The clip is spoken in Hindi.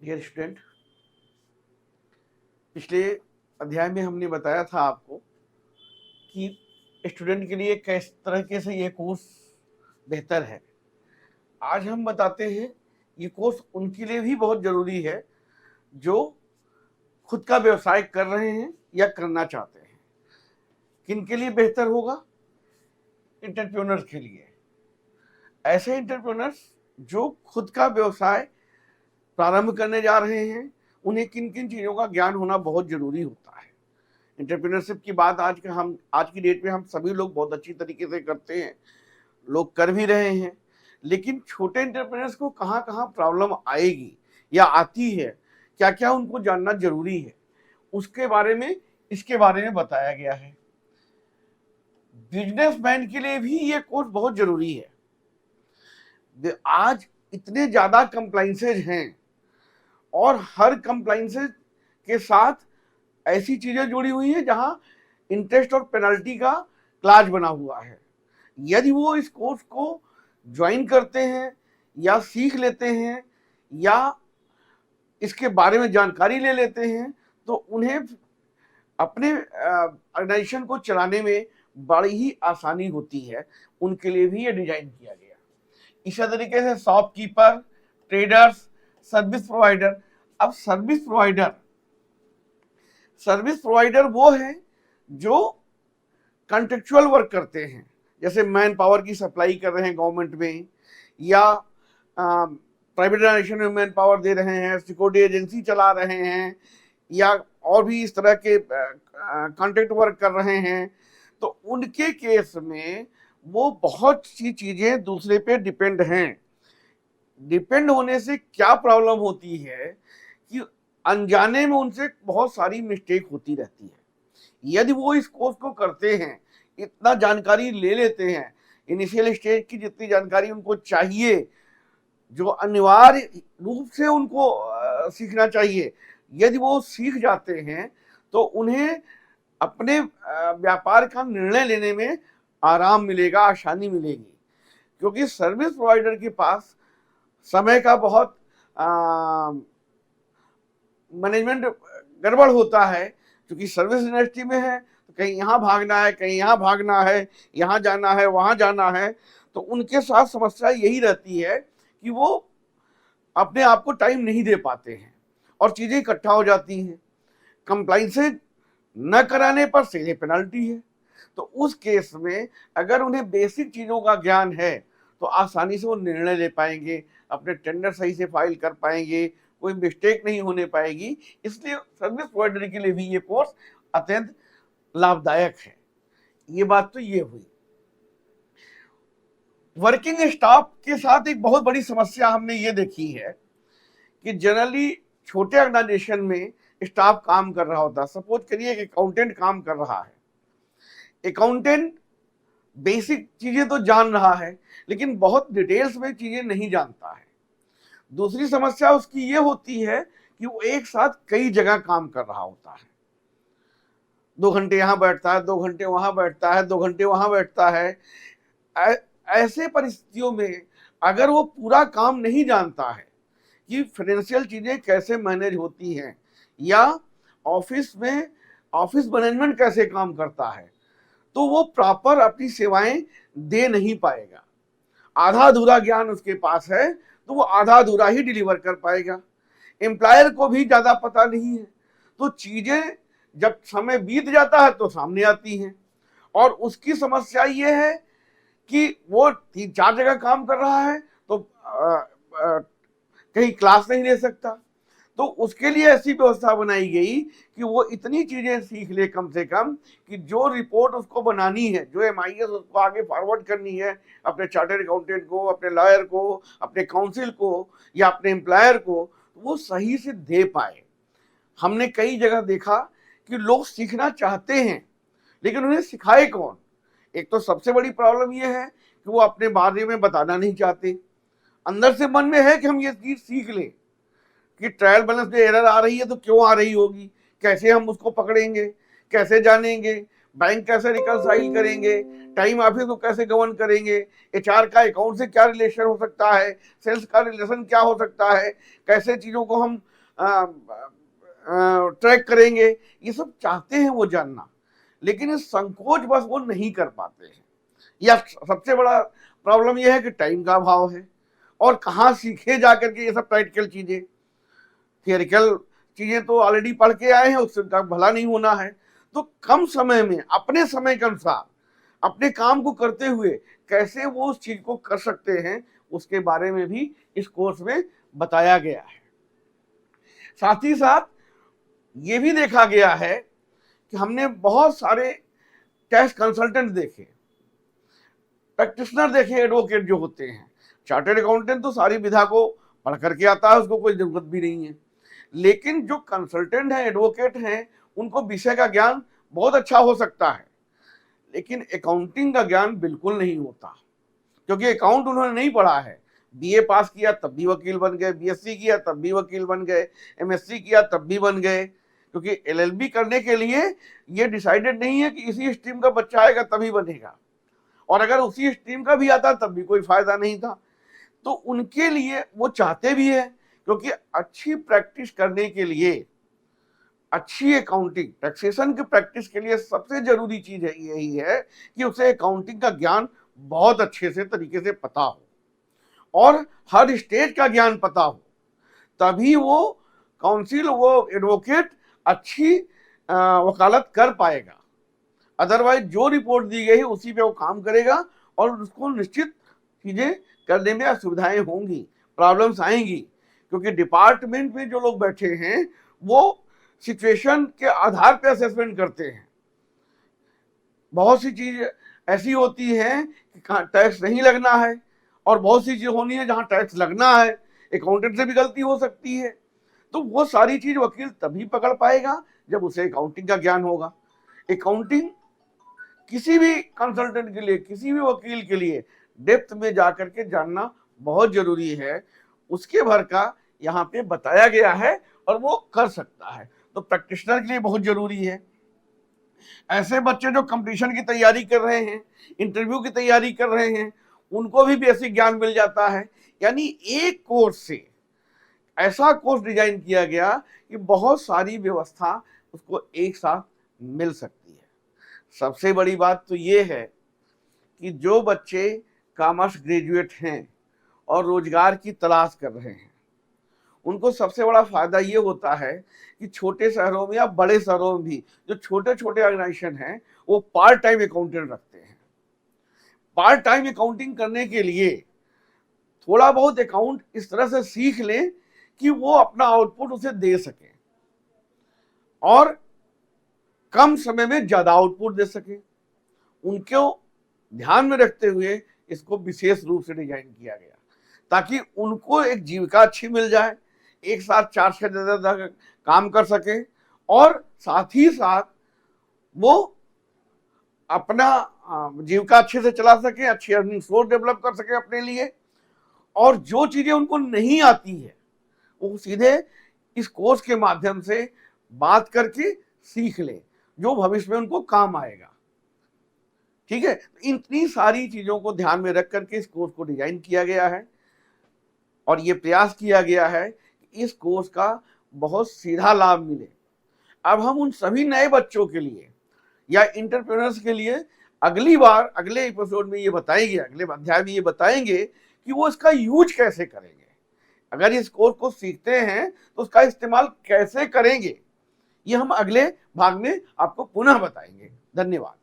डियर स्टूडेंट, पिछले अध्याय में हमने बताया था आपको कि स्टूडेंट के लिए किस तरीके से ये कोर्स बेहतर है। आज हम बताते हैं ये कोर्स उनके लिए भी बहुत ज़रूरी है जो खुद का व्यवसाय कर रहे हैं या करना चाहते हैं। किन के लिए बेहतर होगा? एंटरप्रेन्योर्स के लिए। ऐसे एंटरप्रेन्योर्स जो खुद का व्यवसाय प्रारंभ करने जा रहे हैं, उन्हें किन किन चीज़ों का ज्ञान होना बहुत ज़रूरी होता है। एंटरप्रेन्योरशिप की बात आज की डेट में हम सभी लोग बहुत अच्छी तरीके से करते हैं, लोग कर भी रहे हैं। लेकिन छोटे एंटरप्रेन्योर्स को कहाँ कहाँ प्रॉब्लम आएगी या आती है, क्या क्या उनको जानना जरूरी है, उसके बारे में इसके बारे में बताया गया है। बिजनेसमैन के लिए भी ये कोर्स बहुत जरूरी है। आज इतने ज्यादा कंप्लाइंसेज हैं और हर कंप्लाइंसेज के साथ ऐसी चीजें जुड़ी हुई हैं जहां इंटरेस्ट और पेनल्टी का क्लाज बना हुआ है। यदि वो इस कोर्स को ज्वाइन करते हैं या सीख लेते हैं या इसके बारे में जानकारी ले लेते हैं तो उन्हें अपने ऑर्गेनाइजेशन को चलाने में बड़ी ही आसानी होती है। उनके लिए भी ये डिजाइन किया गया। इसी तरीके से शॉपकीपर, ट्रेडर्स, सर्विस प्रोवाइडर। अब सर्विस प्रोवाइडर वो है जो कॉन्ट्रेक्चुअल वर्क करते हैं, जैसे मैन पावर की सप्लाई कर रहे हैं गवर्नमेंट में, या प्राइवेट ऑर्गेनाइजेशन में मैन पावर दे रहे हैं, सिक्योरिटी एजेंसी चला रहे हैं, या और भी इस तरह के कॉन्ट्रैक्ट वर्क कर रहे हैं। तो उनके केस में वो बहुत सी चीजें दूसरे पे डिपेंड हैं। डिपेंड होने से क्या प्रॉब्लम होती है कि अनजाने में उनसे बहुत सारी मिस्टेक होती रहती है। यदि वो इस कोर्स को करते हैं, इतना जानकारी ले लेते हैं, इनिशियल स्टेज की जितनी जानकारी उनको चाहिए, जो अनिवार्य रूप से उनको सीखना चाहिए, यदि वो सीख जाते हैं तो उन्हें अपने व्यापार का निर्णय लेने में आराम मिलेगा, आसानी मिलेगी। क्योंकि सर्विस प्रोवाइडर के पास समय का बहुत मैनेजमेंट गड़बड़ होता है, क्योंकि सर्विस इंडस्ट्री में है तो कहीं यहाँ भागना है, कहीं यहाँ भागना है, यहाँ जाना है, वहाँ जाना है। तो उनके साथ समस्या यही रहती है कि वो अपने आप को टाइम नहीं दे पाते हैं और चीज़ें इकट्ठा हो जाती हैं। कंप्लाइंसेज न कराने पर सीधे पेनल्टी है। तो उस केस में अगर उन्हें बेसिक चीज़ों का ज्ञान है तो आसानी से वो निर्णय ले पाएंगे, अपने टेंडर सही से फाइल कर पाएंगे, कोई मिस्टेक नहीं होने पाएगी। इसलिए सर्विस प्रोवाइडर के लिए भी ये कोर्स अत्यंत लाभदायक है। ये बात तो ये हुई। वर्किंग स्टाफ के साथ एक बहुत बड़ी समस्या हमने ये देखी है कि जनरली छोटे ऑर्गेनाइजेशन में स्टाफ काम कर रहा होता है। सपोज करिए कि अकाउंटेंट काम कर रहा है। अकाउंटेंट बेसिक चीजें तो जान रहा है लेकिन बहुत डिटेल्स में चीजें नहीं जानता है। दूसरी समस्या उसकी ये होती है कि वो एक साथ कई जगह काम कर रहा होता है। 2 घंटे यहाँ बैठता है, 2 घंटे वहां बैठता है, 2 घंटे वहां बैठता है। ऐसे परिस्थितियों में अगर वो पूरा काम नहीं जानता है कि फाइनेंशियल चीजें कैसे मैनेज होती हैं या ऑफिस में ऑफिस मैनेजमेंट कैसे काम करता है, तो वो प्रॉपर अपनी सेवाएं दे नहीं पाएगा। आधा अधूरा ज्ञान उसके पास है तो वो आधा अधूरा ही डिलीवर कर पाएगा। एम्प्लॉयर को भी ज्यादा पता नहीं है, तो चीजें जब समय बीत जाता है तो सामने आती हैं। और उसकी समस्या ये है कि वो 3-4 जगह काम कर रहा है तो कहीं क्लास नहीं ले सकता। तो उसके लिए ऐसी व्यवस्था बनाई गई कि वो इतनी चीजें सीख ले कम से कम कि जो रिपोर्ट उसको बनानी है, जो MIS उसको आगे फॉरवर्ड करनी है अपने चार्टर्ड अकाउंटेंट को, अपने लॉयर को, अपने काउंसिल को या अपने एम्प्लॉयर को, वो सही से दे पाए। हमने कई जगह देखा कि लोग सीखना चाहते हैं लेकिन उन्हें सिखाए कौन। एक तो सबसे बड़ी प्रॉब्लम यह है कि वो अपने बारे में बताना नहीं चाहते। अंदर से मन में है कि हम ये चीज सीख लें कि ट्रायल बैलेंस में एरर आ रही है तो क्यों आ रही होगी, कैसे हम उसको पकड़ेंगे, कैसे जानेंगे, बैंक कैसे रिकंसाइल करेंगे, टाइम ऑफिस को कैसे गवर्न करेंगे, एचआर का अकाउंट से क्या रिलेशन हो सकता है, सेल्स का रिलेशन क्या हो सकता है, कैसे चीजों को हम ट्रैक करेंगे, ये सब चाहते हैं वो जानना, लेकिन इस संकोच बस वो नहीं कर पाते हैं। या सबसे बड़ा प्रॉब्लम यह है कि टाइम का अभाव है, और कहाँ सीखे जाकर के ये सब प्रैक्टिकल चीजें। थियरिकल चीजें तो ऑलरेडी पढ़ के आए हैं, उससे उनका भला नहीं होना है। तो कम समय में अपने समय के अनुसार अपने काम को करते हुए कैसे वो उस चीज को कर सकते हैं, उसके बारे में भी इस कोर्स में बताया गया है। साथ ही साथ ये भी देखा गया है कि हमने बहुत सारे टैक्स कंसल्टेंट देखे, प्रैक्टिशनर देखे, एडवोकेट जो होते हैं। चार्टर्ड अकाउंटेंट तो सारी विधा को पढ़ करके आता है, उसको कोई जरूरत भी नहीं है। लेकिन जो कंसल्टेंट हैं, एडवोकेट हैं, उनको विषय का ज्ञान बहुत अच्छा हो सकता है, लेकिन अकाउंटिंग का ज्ञान बिल्कुल नहीं होता, क्योंकि अकाउंट उन्होंने नहीं पढ़ा है। बीए पास किया तब भी वकील बन गए, बीएससी किया तब भी वकील बन गए, एमएससी किया तब भी बन गए, क्योंकि एलएलबी करने के लिए ये डिसाइडेड नहीं है कि इसी स्ट्रीम का बच्चा आएगा तभी बनेगा, और अगर उसी स्ट्रीम का भी आता तब भी कोई फायदा नहीं था। तो उनके लिए वो चाहते भी है, क्योंकि अच्छी प्रैक्टिस करने के लिए, अच्छी अकाउंटिंग टैक्सेशन की प्रैक्टिस के लिए सबसे जरूरी चीज है यही है कि उसे अकाउंटिंग का ज्ञान बहुत अच्छे से तरीके से पता हो, और हर स्टेज का ज्ञान पता हो, तभी वो काउंसिल, वो एडवोकेट अच्छी वकालत कर पाएगा। अदरवाइज जो रिपोर्ट दी गई है उसी पे वो काम करेगा, और उसको निश्चित चीजें करने में असुविधाएं होंगी, प्रॉब्लम्स आएंगी, क्योंकि डिपार्टमेंट में जो लोग बैठे हैं वो सिचुएशन के आधार पे असेसमेंट करते हैं। बहुत सी चीज ऐसी होती है कि टैक्स नहीं लगना है, और बहुत सी चीज होनी है जहां टैक्स लगना है, अकाउंटेंट से भी गलती हो सकती है। तो वो सारी चीज वकील तभी पकड़ पाएगा जब उसे अकाउंटिंग का ज्ञान होगा। अकाउंटिंग किसी भी कंसल्टेंट के लिए, किसी भी वकील के लिए डेप्थ में जाकर के जानना बहुत जरूरी है। उसके भर का यहाँ पे बताया गया है, और वो कर सकता है, तो प्रैक्टिशनर के लिए बहुत जरूरी है। ऐसे बच्चे जो कंपटीशन की तैयारी कर रहे हैं, इंटरव्यू की तैयारी कर रहे हैं, उनको भी बेसिक ज्ञान मिल जाता है। यानी एक कोर्स से ऐसा कोर्स डिजाइन किया गया कि बहुत सारी व्यवस्था उसको एक साथ मिल सकती है। सबसे बड़ी बात तो ये है कि जो बच्चे कॉमर्स ग्रेजुएट हैं और रोजगार की तलाश कर रहे हैं, उनको सबसे बड़ा फायदा ये होता है कि छोटे शहरों में या बड़े शहरों में भी जो छोटे छोटे ऑर्गेनाइजेशन हैं वो पार्ट टाइम अकाउंटेंट रखते हैं। पार्ट टाइम अकाउंटिंग करने के लिए थोड़ा बहुत अकाउंट इस तरह से सीख लें कि वो अपना आउटपुट उसे दे सके, और कम समय में ज्यादा आउटपुट दे सके। उनको ध्यान में रखते हुए इसको विशेष रूप से डिजाइन किया गया, ताकि उनको एक जीविका अच्छी मिल जाए, एक साथ 4 से ज्यादा काम कर सके, और साथ ही साथ वो अपना जीविका अच्छे से चला सके, अच्छी अर्निंग सोर्स डेवलप कर सके अपने लिए। और जो चीजें उनको नहीं आती है वो सीधे इस कोर्स के माध्यम से बात करके सीख ले, जो भविष्य में उनको काम आएगा। ठीक है, इतनी सारी चीजों को ध्यान में रख करके इस कोर्स को डिजाइन किया गया है, और ये प्रयास किया गया है कि इस कोर्स का बहुत सीधा लाभ मिले। अब हम उन सभी नए बच्चों के लिए या इंटरप्रेन्योर्स के लिए अगली बार, अगले एपिसोड में ये बताएंगे, अगले अध्याय में ये बताएंगे कि वो इसका यूज कैसे करेंगे। अगर इस कोर्स को सीखते हैं तो उसका इस्तेमाल कैसे करेंगे, ये हम अगले भाग में आपको पुनः बताएंगे। धन्यवाद।